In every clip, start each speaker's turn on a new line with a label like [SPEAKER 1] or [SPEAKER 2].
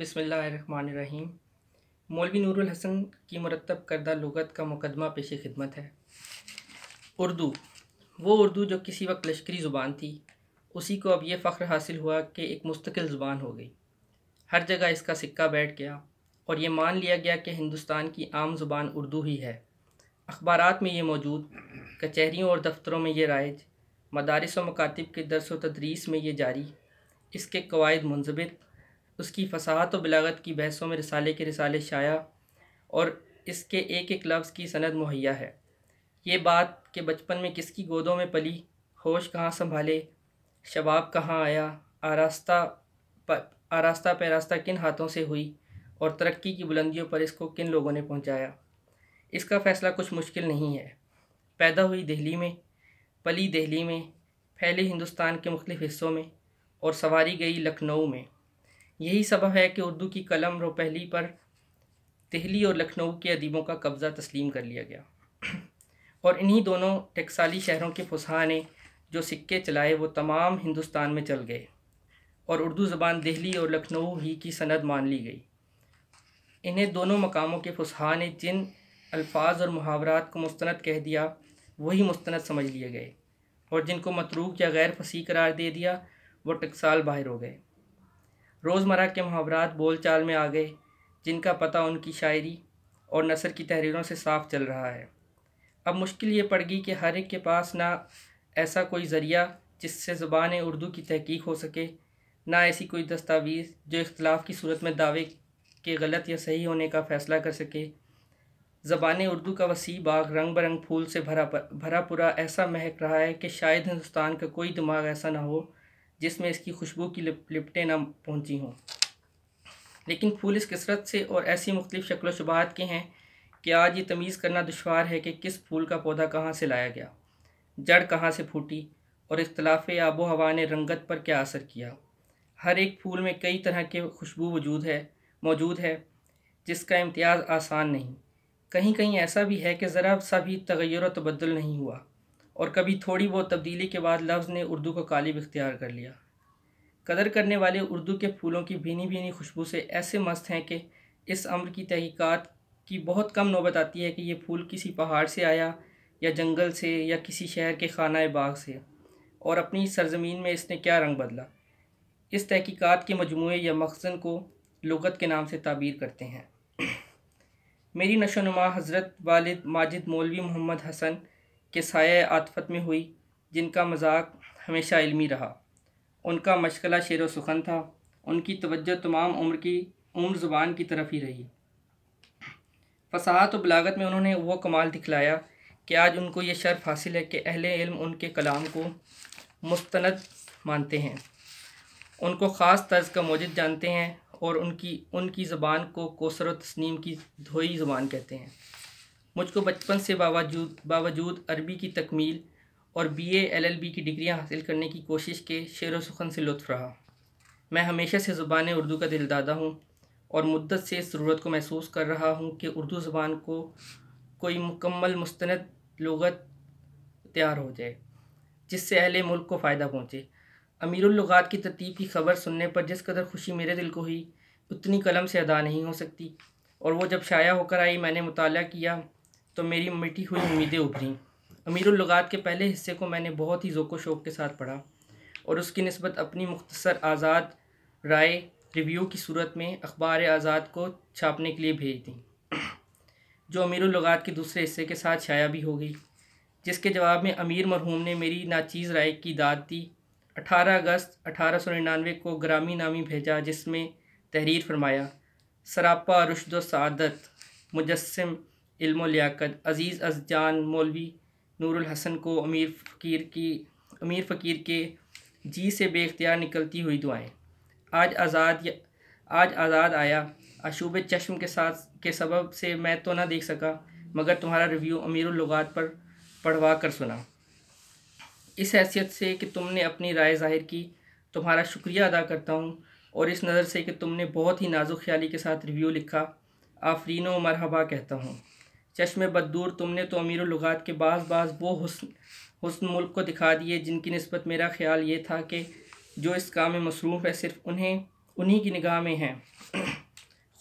[SPEAKER 1] بسم اللہ الرحمن الرحیم۔ مولوی نور الحسن کی مرتب کردہ لغت کا مقدمہ پیش خدمت ہے۔ اردو، وہ اردو جو کسی وقت لشکری زبان تھی، اسی کو اب یہ فخر حاصل ہوا کہ ایک مستقل زبان ہو گئی۔ ہر جگہ اس کا سکہ بیٹھ گیا اور یہ مان لیا گیا کہ ہندوستان کی عام زبان اردو ہی ہے۔ اخبارات میں یہ موجود، کچہریوں اور دفتروں میں یہ رائج، مدارس و مکاتب کے درس و تدریس میں یہ جاری، اس کے قواعد منضبط، اس کی فصاحت و بلاغت کی بحثوں میں رسالے کے رسالے شائع اور اس کے ایک ایک لفظ کی سند مہیا ہے۔ یہ بات کہ بچپن میں کس کی گودوں میں پلی، ہوش کہاں سنبھالے، شباب کہاں آیا، آراستہ پیراستہ کن ہاتھوں سے ہوئی اور ترقی کی بلندیوں پر اس کو کن لوگوں نے پہنچایا، اس کا فیصلہ کچھ مشکل نہیں ہے۔ پیدا ہوئی دہلی میں، پلی دہلی میں، پھیلی ہندوستان کے مختلف حصوں میں اور سنواری گئی لکھنؤ میں۔ یہی سبب ہے کہ اردو کی قلم رو پہلی پر دہلی اور لکھنؤ کے ادیبوں کا قبضہ تسلیم کر لیا گیا، اور انہی دونوں ٹکسالی شہروں کے فصحاء نے جو سکے چلائے وہ تمام ہندوستان میں چل گئے اور اردو زبان دہلی اور لکھنؤ ہی کی سند مان لی گئی۔ انہیں دونوں مقاموں کے فصحاء نے جن الفاظ اور محاورات کو مستند کہہ دیا وہی مستند سمجھ لیے گئے، اور جن کو متروک یا غیر فصیح قرار دے دیا وہ ٹکسال باہر ہو گئے۔ روزمرہ کے محاورات بول چال میں آ گئے، جن کا پتہ ان کی شاعری اور نثر کی تحریروں سے صاف چل رہا ہے۔ اب مشکل یہ پڑ گئی کہ ہر ایک کے پاس نہ ایسا کوئی ذریعہ جس سے زبان اردو کی تحقیق ہو سکے، نہ ایسی کوئی دستاویز جو اختلاف کی صورت میں دعوے کے غلط یا صحیح ہونے کا فیصلہ کر سکے۔ زبان اردو کا وسیع باغ رنگ برنگ پھول سے بھرا پورا ایسا مہک رہا ہے کہ شاید ہندوستان کا کوئی دماغ ایسا نہ ہو جس میں اس کی خوشبو کی لپٹیں نہ پہنچی ہوں۔ لیکن پھول اس کثرت سے اور ایسی مختلف شکل و شباہت کے ہیں کہ آج یہ تمیز کرنا دشوار ہے کہ کس پھول کا پودا کہاں سے لایا گیا، جڑ کہاں سے پھوٹی اور اختلاف آب و ہوا نے رنگت پر کیا اثر کیا۔ ہر ایک پھول میں کئی طرح کے خوشبو موجود ہے جس کا امتیاز آسان نہیں۔ کہیں کہیں ایسا بھی ہے کہ ذرا سا بھی تغیر و تبدل نہیں ہوا، اور کبھی تھوڑی بہت تبدیلی کے بعد لفظ نے اردو کو غالب اختیار کر لیا۔ قدر کرنے والے اردو کے پھولوں کی بھینی بھینی خوشبو سے ایسے مست ہیں کہ اس امر کی تحقیقات کی بہت کم نوبت آتی ہے کہ یہ پھول کسی پہاڑ سے آیا یا جنگل سے یا کسی شہر کے خانہ باغ سے، اور اپنی سرزمین میں اس نے کیا رنگ بدلا۔ اس تحقیقات کے مجموعے یا مخزن کو لغت کے نام سے تعبیر کرتے ہیں۔ میری نشو و نما حضرت والد ماجد مولوی محمد حسن کے سایہ عاطفت میں ہوئی، جن کا مذاق ہمیشہ علمی رہا۔ ان کا مشغلہ شعر و سخن تھا، ان کی توجہ تمام عمر زبان کی طرف ہی رہی۔ فصاحت و بلاغت میں انہوں نے وہ کمال دکھلایا کہ آج ان کو یہ شرف حاصل ہے کہ اہل علم ان کے کلام کو مستند مانتے ہیں، ان کو خاص طرز کا موجد جانتے ہیں اور ان کی زبان کو کوثر و تسنیم کی دھوئی زبان کہتے ہیں۔ مجھ کو بچپن سے باوجود عربی کی تکمیل اور BA LLB کی ڈگریاں حاصل کرنے کی کوشش کے شعر و سخن سے لطف رہا۔ میں ہمیشہ سے زبان اردو کا دل دادا ہوں اور مدت سے اس ضرورت کو محسوس کر رہا ہوں کہ اردو زبان کو کوئی مکمل مستند لغت تیار ہو جائے جس سے اہل ملک کو فائدہ پہنچے۔ امیر اللغات کی ترتیب کی خبر سننے پر جس قدر خوشی میرے دل کو ہوئی اتنی قلم سے ادا نہیں ہو سکتی، اور وہ جب شائع ہو کر آئی میں نے مطالعہ کیا تو میری مٹی ہوئی امیدیں ابھریں۔ امیر اللغات کے پہلے حصے کو میں نے بہت ہی ذوق و شوق کے ساتھ پڑھا اور اس کی نسبت اپنی مختصر آزاد رائے ریویو کی صورت میں اخبار آزاد کو چھاپنے کے لیے بھیج دیں، جو امیر اللغات کے دوسرے حصے کے ساتھ شائع بھی ہو گئی، جس کے جواب میں امیر مرحوم نے میری ناچیز رائے کی داد دی۔ 18 اگست 1899 کو گرامی نامی بھیجا، جس میں تحریر فرمایا: سراپا رشد و سعادت، مجسم علم و لیاقت، عزیز از جان مولوی نور الحسن کو امیر فقیر کے جی سے بے اختیار نکلتی ہوئی دعائیں۔ آج آزاد آیا، آشوب چشم کے سبب سے میں تو نہ دیکھ سکا، مگر تمہارا ریویو امیر اللغات پر پڑھوا کر سنا۔ اس حیثیت سے کہ تم نے اپنی رائے ظاہر کی تمہارا شکریہ ادا کرتا ہوں، اور اس نظر سے کہ تم نے بہت ہی نازک خیالی کے ساتھ ریویو لکھا، آفرین و مرحبا کہتا ہوں۔ چشم بددور تم نے تو امیر اللغات کے بعض وہ حسن ملک کو دکھا دیے جن کی نسبت میرا خیال یہ تھا کہ جو اس کام میں مصروف ہے صرف انہی کی نگاہ میں ہیں۔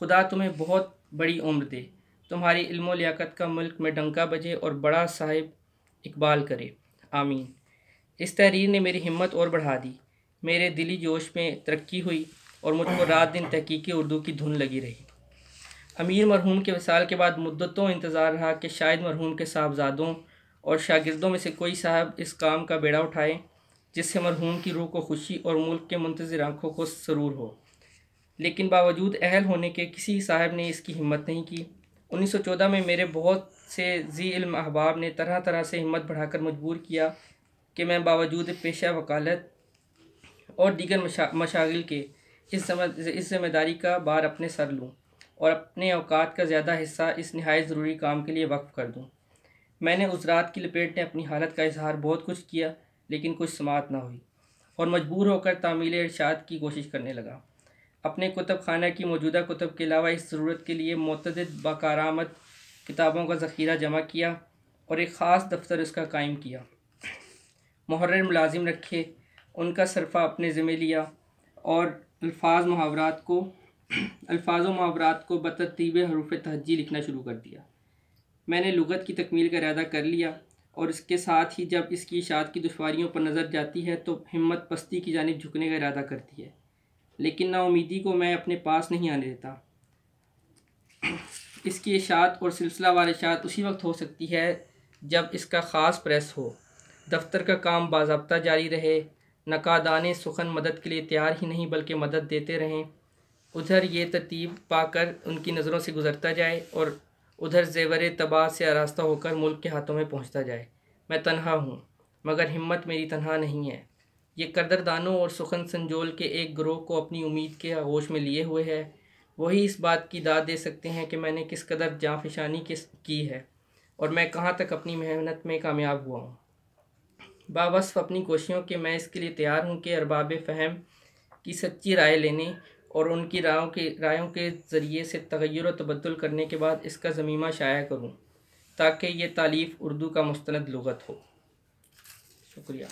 [SPEAKER 1] خدا تمہیں بہت بڑی عمر دے، تمہاری علم و لیاقت کا ملک میں ڈنکا بجے اور بڑا صاحب اقبال کرے، آمین۔ اس تحریر نے میری ہمت اور بڑھا دی، میرے دلی جوش میں ترقی ہوئی اور مجھ کو رات دن تحقیقی اردو کی دھن لگی رہی۔ امیر مرحوم کے وصال کے بعد مدتوں انتظار رہا کہ شاید مرحوم کے صاحبزادوں اور شاگردوں میں سے کوئی صاحب اس کام کا بیڑا اٹھائے جس سے مرحوم کی روح کو خوشی اور ملک کے منتظر آنکھوں کو سرور ہو، لیکن باوجود اہل ہونے کے کسی صاحب نے اس کی ہمت نہیں کی۔ 1914 میں میرے بہت سے ذی علم احباب نے طرح طرح سے ہمت بڑھا کر مجبور کیا کہ میں باوجود پیشہ وکالت اور دیگر مشاغل کے اس ذمہ داری کا بار اپنے سر لوں اور اپنے اوقات کا زیادہ حصہ اس نہایت ضروری کام کے لیے وقف کر دوں۔ میں نے عذرات کی لپیٹ نے اپنی حالت کا اظہار بہت کچھ کیا، لیکن کچھ سماعت نہ ہوئی اور مجبور ہو کر تعمیل ارشاد کی کوشش کرنے لگا۔ اپنے کتب خانہ کی موجودہ کتب کے علاوہ اس ضرورت کے لیے متعدد باکارآمد کتابوں کا ذخیرہ جمع کیا اور ایک خاص دفتر اس کا قائم کیا، محرر ملازم رکھے، ان کا صرفہ اپنے ذمہ لیا اور الفاظ و محاورات کو بترتیب حروف تہجی لکھنا شروع کر دیا۔ میں نے لغت کی تکمیل کا ارادہ کر لیا اور اس کے ساتھ ہی جب اس کی اشاعت کی دشواریوں پر نظر جاتی ہے تو ہمت پستی کی جانب جھکنے کا ارادہ کرتی ہے، لیکن نا امیدی کو میں اپنے پاس نہیں آنے دیتا۔ اس کی اشاعت اور سلسلہ وار اشاعت اسی وقت ہو سکتی ہے جب اس کا خاص پریس ہو، دفتر کا کام باضابطہ جاری رہے، نقادان سخن مدد کے لیے تیار ہی نہیں بلکہ مدد دیتے رہیں، ادھر یہ ترتیب پا کر ان کی نظروں سے گزرتا جائے اور ادھر زیور طباع سے آراستہ ہو کر ملک کے ہاتھوں میں پہنچتا جائے۔ میں تنہا ہوں، مگر ہمت میری تنہا نہیں ہے، یہ قدردانوں اور سخن سنجول کے ایک گروہ کو اپنی امید کے آغوش میں لیے ہوئے ہے۔ وہی اس بات کی داد دے سکتے ہیں کہ میں نے کس قدر جاں فشانی کی ہے اور میں کہاں تک اپنی محنت میں کامیاب ہوا ہوں۔ باوصف اپنی کوششوں کے میں اس کے لیے تیار ہوں کہ ارباب فہم کی سچی رائے لینے اور ان کی رائوں کے ذریعے سے تغیر و تبدل کرنے کے بعد اس کا ضمیمہ شائع کروں تاکہ یہ تالیف اردو کا مستند لغت ہو۔ شکریہ۔